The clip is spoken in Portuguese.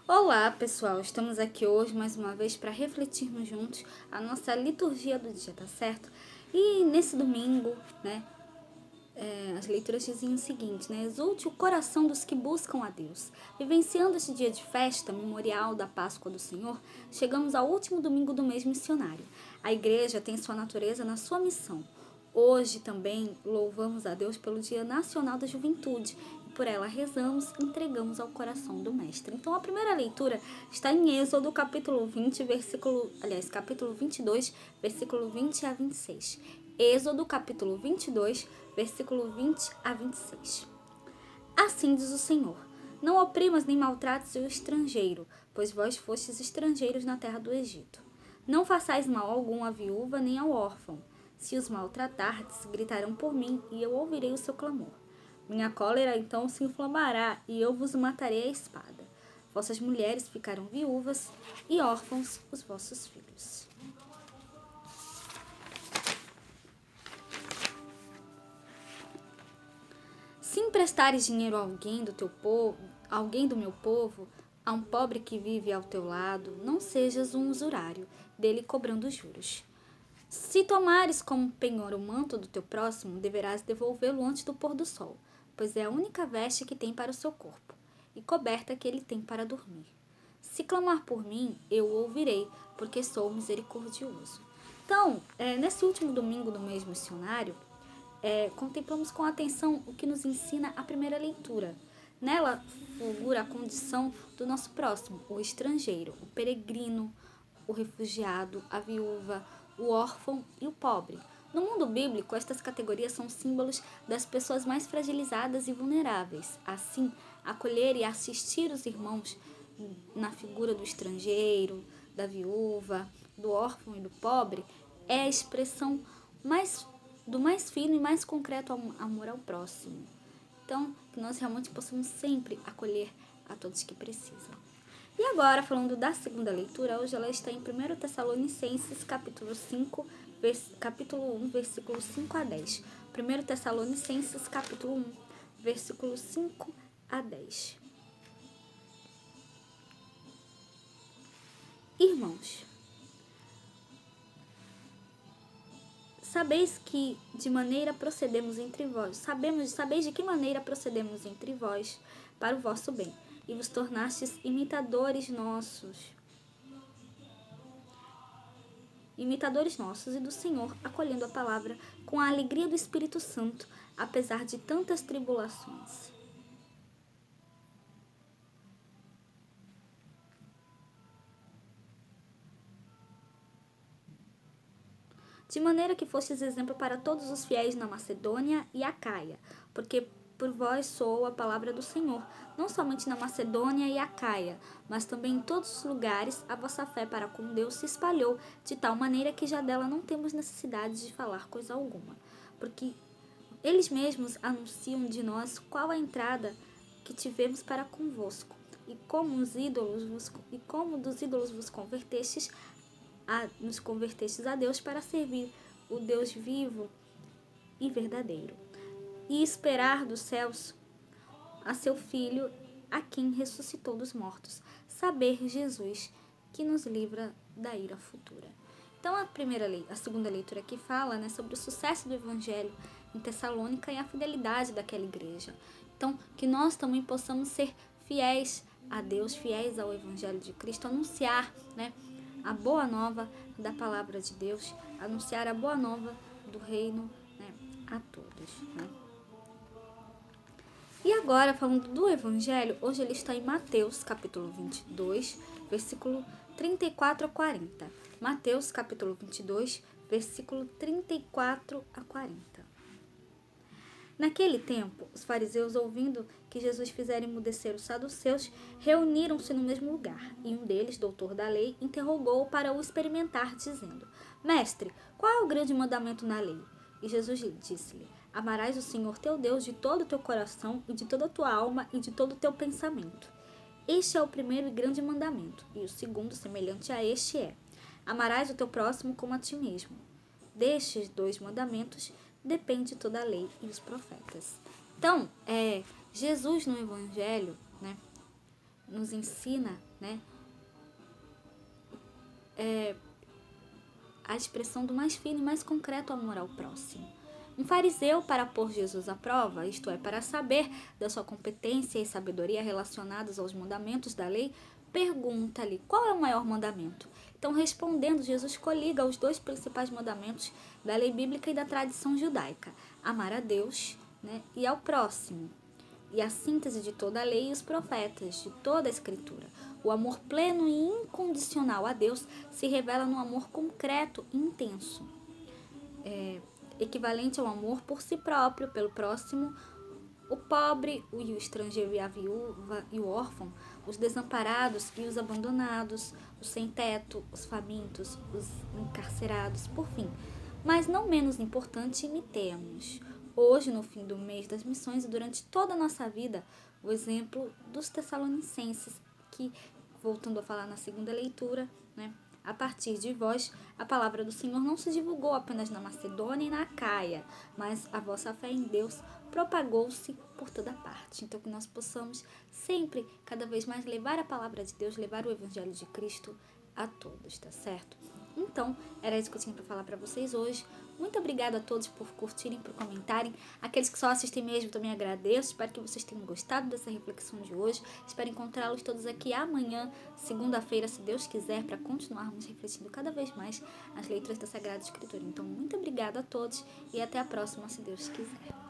Olá, pessoal! Estamos aqui hoje mais uma vez para refletirmos juntos a nossa liturgia do dia, tá certo? E nesse domingo, as leituras dizem o seguinte, Exulte o coração dos que buscam a Deus. Vivenciando este dia de festa, memorial da Páscoa do Senhor, chegamos ao último domingo do mês missionário. A igreja tem sua natureza na sua missão. Hoje também louvamos a Deus pelo Dia Nacional da Juventude e por ela rezamos e entregamos ao coração do Mestre. Então a primeira leitura está em Êxodo capítulo 22, versículo 20 a 26. Êxodo capítulo 22, versículo 20 a 26. Assim diz o Senhor: Não oprimas nem maltrates o estrangeiro, pois vós fostes estrangeiros na terra do Egito. Não façais mal algum à viúva nem ao órfão. Se os maltratardes, gritarão por mim, e eu ouvirei o seu clamor. Minha cólera então se inflamará, e eu vos matarei à espada. Vossas mulheres ficarão viúvas, e órfãos os vossos filhos. Se emprestares dinheiro a alguém do meu povo, a um pobre que vive ao teu lado, não sejas um usurário, dele cobrando juros. Se tomares como penhor o manto do teu próximo, deverás devolvê-lo antes do pôr do sol, pois é a única veste que tem para o seu corpo, e coberta que ele tem para dormir. Se clamar por mim, eu o ouvirei, porque sou misericordioso. Então, nesse último domingo do mês missionário, contemplamos com atenção o que nos ensina a primeira leitura. Nela fulgura a condição do nosso próximo, o estrangeiro, o peregrino, o refugiado, a viúva, o órfão e o pobre. No mundo bíblico, estas categorias são símbolos das pessoas mais fragilizadas e vulneráveis. Assim, acolher e assistir os irmãos na figura do estrangeiro, da viúva, do órfão e do pobre é a expressão do mais fino e mais concreto amor ao próximo. Então, que nós realmente possamos sempre acolher a todos que precisam. E agora, falando da segunda leitura, hoje ela está em 1 Tessalonicenses, capítulo 1, versículos 5 a 10. 1 Tessalonicenses, capítulo 1, versículos 5 a 10. Irmãos, sabeis de que maneira procedemos entre vós, sabeis de que maneira procedemos entre vós para o vosso bem, e vos tornastes imitadores nossos e do Senhor, acolhendo a palavra com a alegria do Espírito Santo, apesar de tantas tribulações. De maneira que fostes exemplo para todos os fiéis na Macedônia e Acaia, porque por vós soou a palavra do Senhor, não somente na Macedônia e Acaia, mas também em todos os lugares a vossa fé para com Deus se espalhou, de tal maneira que já dela não temos necessidade de falar coisa alguma, porque eles mesmos anunciam de nós qual a entrada que tivemos para convosco, e como dos ídolos vos nos convertestes a Deus para servir o Deus vivo e verdadeiro, e esperar dos céus a seu Filho, a quem ressuscitou dos mortos, saber Jesus, que nos livra da ira futura. Então a segunda leitura aqui fala sobre o sucesso do Evangelho em Tessalônica e a fidelidade daquela igreja. Então, que nós também possamos ser fiéis a Deus, fiéis ao Evangelho de Cristo, anunciar a boa nova da palavra de Deus, anunciar a boa nova do reino a todos. E agora, falando do Evangelho, hoje ele está em Mateus, capítulo 22, versículo 34 a 40. Mateus, capítulo 22, versículo 34 a 40. Naquele tempo, os fariseus, ouvindo que Jesus fizera emudecer os saduceus, reuniram-se no mesmo lugar, e um deles, doutor da lei, interrogou-o para o experimentar, dizendo: Mestre, qual é o grande mandamento na lei? E Jesus disse-lhe: Amarás o Senhor teu Deus de todo o teu coração, e de toda a tua alma, e de todo o teu pensamento. Este é o primeiro e grande mandamento, e o segundo, semelhante a este, é: Amarás o teu próximo como a ti mesmo. Destes 2 mandamentos depende toda a lei e os profetas. Então, Jesus no Evangelho nos ensina né? A expressão do mais fino e mais concreto amor ao próximo. Um fariseu, para pôr Jesus à prova, isto é, para saber da sua competência e sabedoria relacionadas aos mandamentos da lei, pergunta-lhe qual é o maior mandamento. Então, respondendo, Jesus coliga os dois principais mandamentos da lei bíblica e da tradição judaica: amar a Deus, né, e ao próximo. E a síntese de toda a lei e os profetas, de toda a escritura. O amor pleno e incondicional a Deus se revela no amor concreto e intenso, equivalente ao amor por si próprio, pelo próximo, o pobre e o estrangeiro e a viúva e o órfão, os desamparados e os abandonados, os sem-teto, os famintos, os encarcerados, por fim. Mas não menos importante, imitemos, hoje no fim do mês das missões e durante toda a nossa vida, o exemplo dos Tessalonicenses, que, voltando a falar na segunda leitura, né, a partir de vós, a palavra do Senhor não se divulgou apenas na Macedônia e na Acaia, mas a vossa fé em Deus propagou-se por toda parte. Então, que nós possamos sempre, cada vez mais, levar a palavra de Deus, levar o Evangelho de Cristo a todos, tá certo? Então, era isso que eu tinha para falar para vocês hoje. Muito obrigada a todos por curtirem, por comentarem. Aqueles que só assistem mesmo, também agradeço. Espero que vocês tenham gostado dessa reflexão de hoje. Espero encontrá-los todos aqui amanhã, segunda-feira, se Deus quiser, para continuarmos refletindo cada vez mais as leituras da Sagrada Escritura. Então, muito obrigada a todos e até a próxima, se Deus quiser.